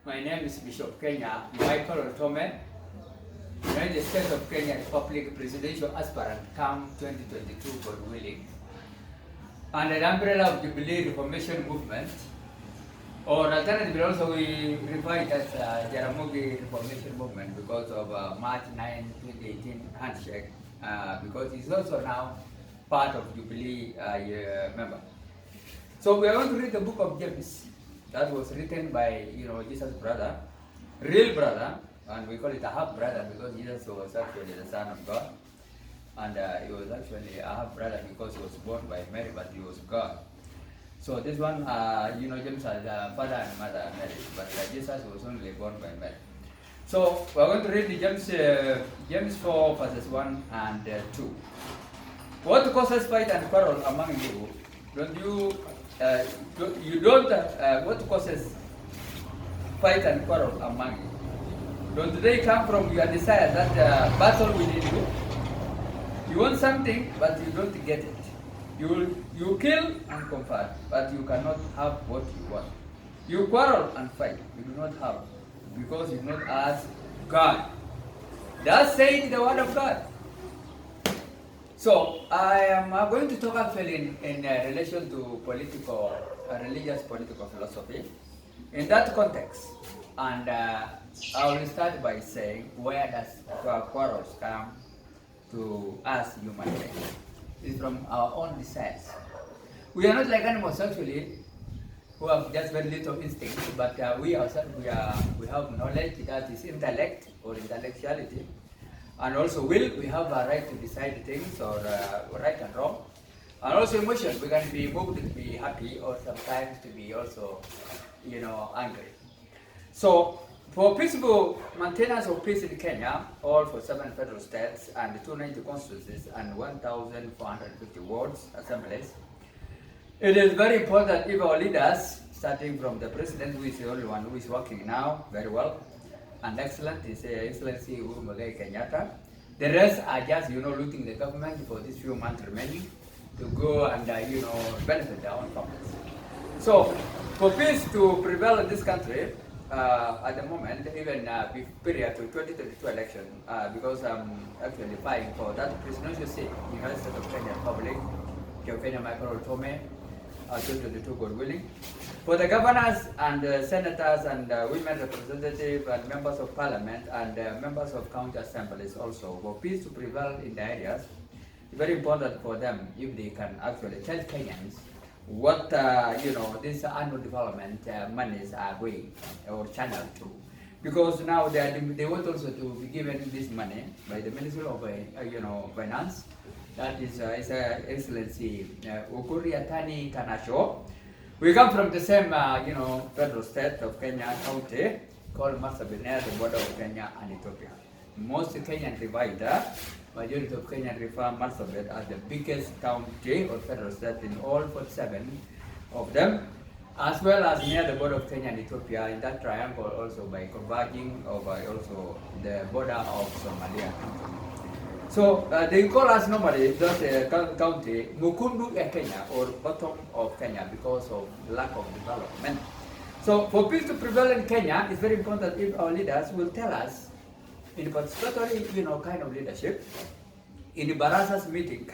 My name is Bishop Kenya Michael Tome, United States of Kenya Republic Presidential Aspirant, CAM 2022, God willing. Under the umbrella of Jubilee Reformation Movement, or alternatively also we refer it as Jaramogi Reformation Movement because of March 9, 2018 handshake, because he's also now part of Jubilee member. So we are going to read the book of James that was written by Jesus' brother, real brother, and we call it a half brother because Jesus was actually the Son of God, and he was actually a half brother because he was born by Mary, but he was God. So this one, James has a father and mother Mary, but Jesus was only born by Mary. So we're going to read the James 4 verses 1 and 2. What causes fight and quarrel among you? What causes fight and quarrel among you? Don't they come from your desire that battle within you? You want something, but you don't get it. You kill and comfort, but you cannot have what you want. You quarrel and fight, you do not have, because you do not ask God. Thus said the word of God. So I am going to talk actually in relation to religious political philosophy. In that context, and I will start by saying, where does quarrels come to us human beings? It's from our own desires. We are not like animals actually, who have just very little instinct, but we ourselves, we have knowledge, that is intellect or intellectuality, and also will. We have a right to decide things, or right and wrong, and also emotion. We can be moved to be happy, or sometimes to be also, angry. So for peaceful maintenance of peace in Kenya, all for 7 federal states and 290 constituencies and 1,450 wards assemblies, it is very important if our leaders, starting from the president, who is the only one who is working now very well and excellent, is Excellency Uhuru Muigai Kenyatta. The rest are just, looting the government for these few months remaining to go and, benefit their own families. So for peace to prevail in this country, at the moment, even period to 2022 election, because I'm actually fighting for that presidential seat in the United States of Kenya Republic, Kenya Michael Tome, 2022, God willing. For the governors and senators and women representatives and members of parliament and members of county assemblies also, for peace to prevail in the areas, it's very important for them if they can actually tell Kenyans what this annual development monies are going or channeled to, because now they want also to be given this money by the Ministry of Finance. That is Excellency Ukuriatani Kanasho. We come from the same federal state of Kenya county called Marsabit, near the border of Kenya and Ethiopia. Most Kenyan divider. Majority of Kenyan refer Marsabit as the biggest county or federal state in all 47 of them, as well as near the border of Kenya and Ethiopia, in that triangle also by converging over also the border of Somalia. So they call us normally that county Mukundu Kenya, or bottom of Kenya, because of lack of development. So for peace to prevail in Kenya, it's very important if our leaders will tell us in participatory, kind of leadership, in the Baraza's meeting,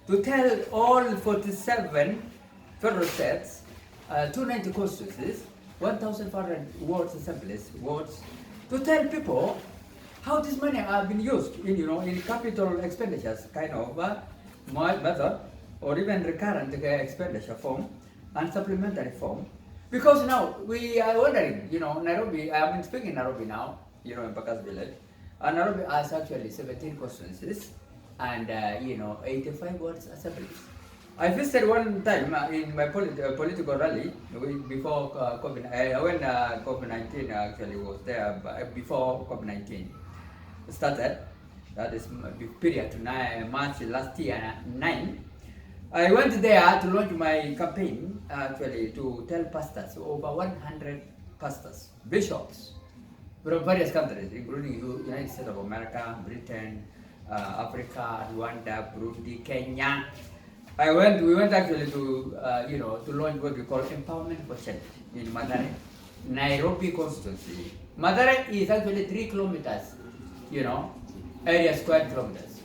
to tell all 47 federal states, 290 constituencies, 1,400 wards assemblies, to tell people how this money have been used in capital expenditures method, or even recurrent expenditure form and supplementary form. Because now we are wondering, Nairobi, I am speaking in Nairobi now, in Bakas village, and Nairobi has actually 17 constituencies and 85 wards assemblies. I visited one time in my political rally before COVID, when COVID-19 actually was there, before COVID-19 started. That is period to March last year, 9. I went there to launch my campaign actually to tell pastors, over 100 pastors, bishops, from various countries, including United States of America, Britain, Africa, Rwanda, Burundi, Kenya. We went actually to, to launch what we call Empowerment for Change in Madare. Nairobi constituency, Mathare is actually 3 kilometers, area square kilometers.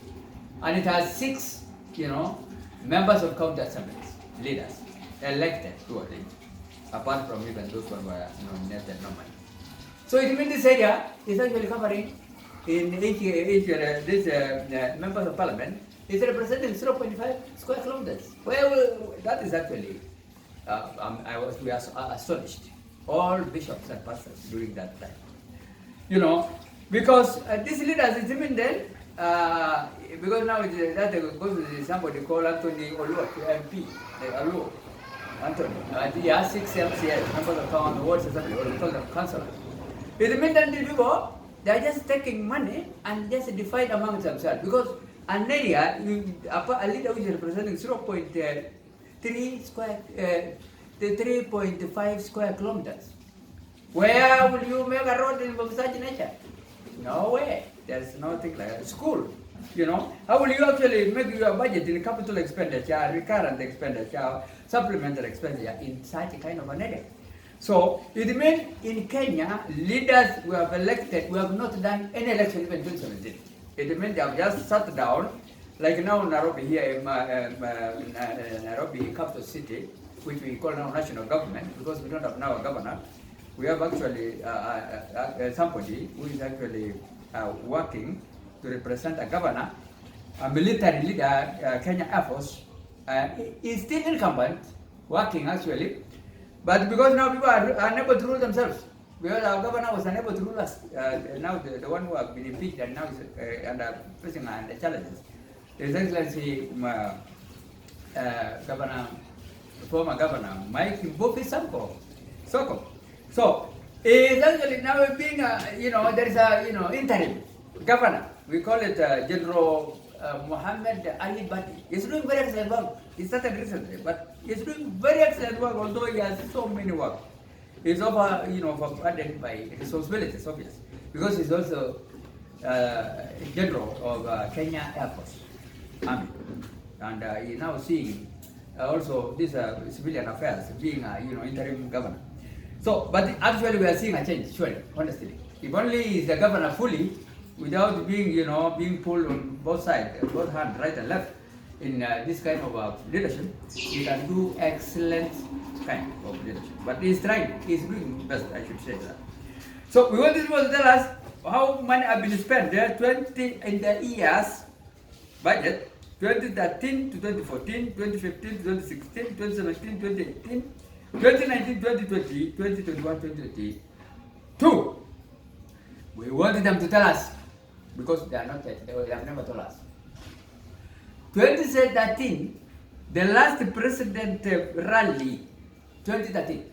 And it has 6, members of county assemblies, leaders, elected purely, apart from even those who were nominated normally. So it means this area is actually covering in this members of parliament is representing 0.5 square kilometers. Well, that is actually, we are astonished, all bishops and pastors during that time. Because these leaders, it means then, because now that goes to somebody called Anthony Oluwa, MP, Oluwa, Anthony. He has 6 MCS, members of town, wards assembly, or we call them councillors. It means that these people, they are just taking money and just divide among themselves. Because an area, a leader which is representing 0.3 square, 3.5 square kilometers. Where will you make a road in such nature? No way. There's nothing like that. School, How will you actually make your budget in capital expenditure, recurrent expenditure, supplementary expenditure in such a kind of an area? So it means in Kenya, leaders who have elected, we have not done any election even in 2017. It means they have just sat down, like now Nairobi here in Nairobi, capital city, which we call now national government, because we don't have now a governor. We have actually somebody who is actually working to represent a governor, a military leader, Kenya Air Force, is still incumbent, working actually. But because now people are unable to rule themselves, because our governor was unable to rule us, now the one who have been impeached and now is under facing the challenges. His Excellency former governor Mike Mbofi Soko. So is actually now being there is a interim governor. We call it General Mohammed Ali Badi. He's doing very excellent work. He started recently, but he's doing very excellent work, although he has so many work. He's overburdened by responsibilities, obviously, because he's also general of Kenya Air Force Army, and he's now seeing also this civilian affairs, being interim governor. So, but actually we are seeing a change, surely, honestly. If only is the governor fully, without being, being pulled on both sides, both hands, right and left, in this kind of leadership, he can do excellent kind of leadership. But he's trying, he's doing best, I should say that. So we want this to tell us how money have been spent there 20 in the years budget, 2013 to 2014, 2015 to 2016, 2017, 2018, 2019, 2020, 2021, 2022. We wanted them to tell us, because they are not yet, they have never told us. 2013, the last president rally, 2013,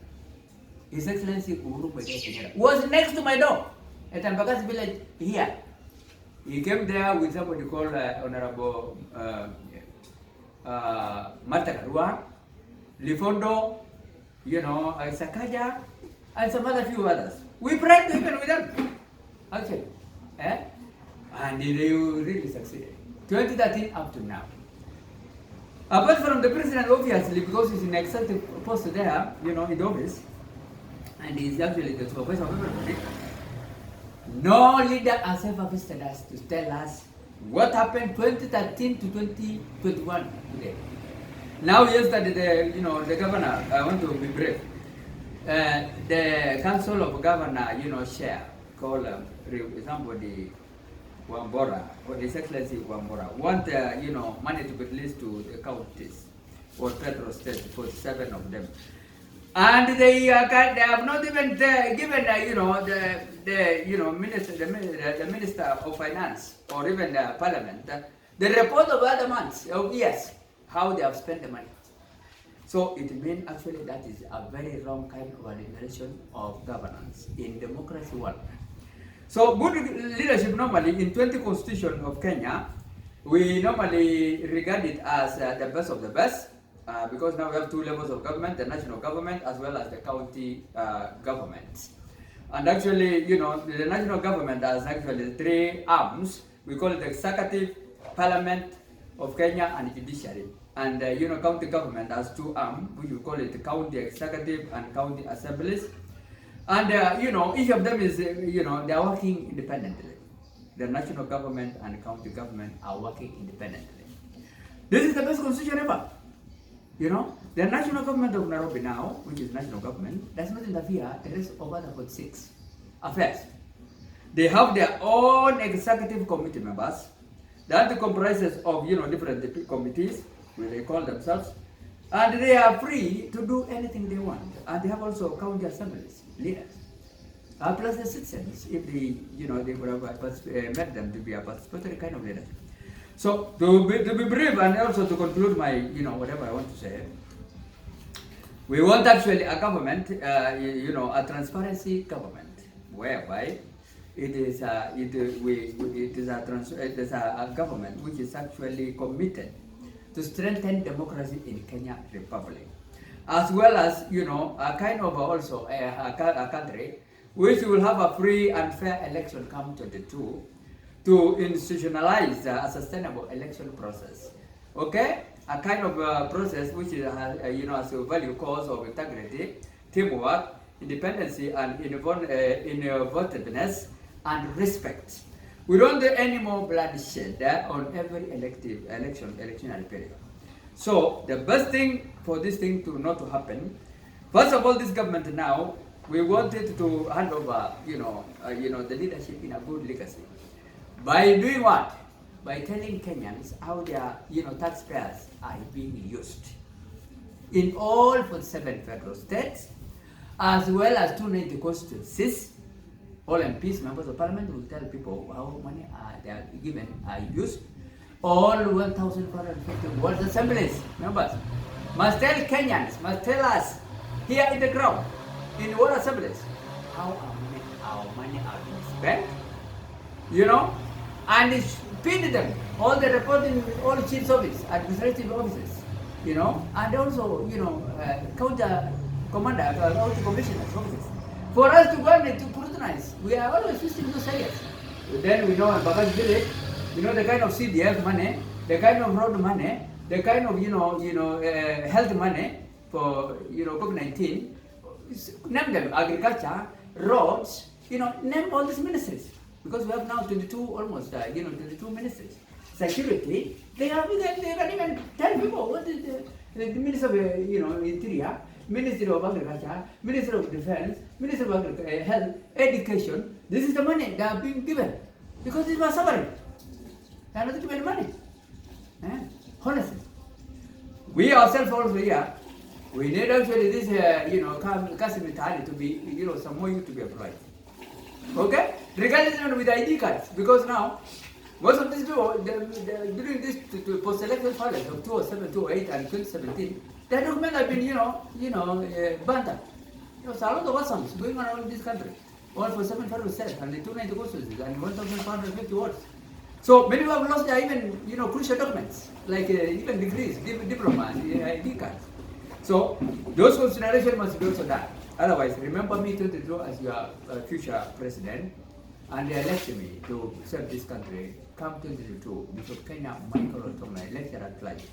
His Excellency Uhuru Muigai Kenyatta was next to my door at Ambakasi village here. He came there with somebody called Honorable Martha Karua, Lifondo, Sakaja, and some other few others. We prayed even with them, actually. And they really succeeded. 2013 up to now. Apart from the president, obviously, because he's in executive post there, in the office, and he's actually the supervisor of everybody, no leader has ever visited us to tell us what happened 2013 to 2021 today. Now, yesterday, the governor, I want to be brief. The Council of Governor, chair, called somebody, Wambora, or His Excellency Wambora, want money to be released to the counties or federal states, 47 of them, and they have not even given the minister of finance or even the parliament the report of other months of years how they have spent the money. So it means actually that is a very wrong kind of administration of governance in democracy world. So good leadership normally in 20 constitution of Kenya, we normally regard it as the best of the best because now we have 2 levels of government, the national government as well as the county governments. And actually, the national government has actually 3 arms. We call it the executive, parliament of Kenya and judiciary. And county government has 2 arms, which we call it the county executive and county assemblies. And, each of them is, they are working independently. The national government and county government are working independently. This is the best constitution ever. The national government of Nairobi now, which is national government, does not interfere the rest of other 46 affairs. They have their own executive committee members that comprises of different committees, where they call themselves, and they are free to do anything they want. And they have also county assemblies, leaders, plus the citizens, if they would have made them to be a participatory kind of leader. So to be brief and also to conclude my whatever I want to say, we want actually a government, a transparency government, whereby it is a government which is actually committed to strengthen democracy in Kenya Republic, as well as a kind of also a country which will have a free and fair election come 22 to institutionalize a sustainable election process. Okay, a kind of process which is as a value cause of integrity, teamwork, independency, and innovativeness and respect. We don't do any more bloodshed on every electionary period. So the best thing for this thing to not to happen, first of all, this government now, we wanted to hand over, the leadership in a good legacy. By doing what? By telling Kenyans how their, taxpayers are being used in all 47 federal states, as well as 290 constituencies. All MPs, members of parliament, will tell people how money they are given are used. All 1,450 world assemblies members must tell Kenyans, must tell us here in the ground, in world assemblies, how our money are being spent, and feed them all the reporting, all chiefs office, administrative offices, and also, counter commander, county commissioners offices. For us to go and to scrutinize, we are always visiting those areas. Then we know in Baga's village, the kind of CDF money, the kind of road money, the kind of health money for COVID-19. Name them: agriculture, roads. Name all these ministries, because we have now 22 almost 22 ministries. Security, they can even tell people what is the minister of interior, Ministry of Agriculture, Ministry of Defense, Ministry of Health, Education. This is the money they are being given because it was suffering. They are not given money. Honestly, we ourselves also here, we need actually this Kasim to be some more youth to be applied. Okay, regardless with ID cards, because now most of these people during this post-election violence of 2007, 2008, and 2017. Their documents have been, burnt up. There's a lot of awesomes going on in this country. All for 7 federal states, and the 290 constituencies, and 1,450 wards. So many have lost their even, crucial documents, like even degrees, diploma, and ID cards. So those considerations must be also done. Otherwise, remember me 22 as your future president, and they elected me to serve this country. Come 2022, Bishop Kenya Michael Otoma, lecturer at life.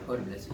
God bless you.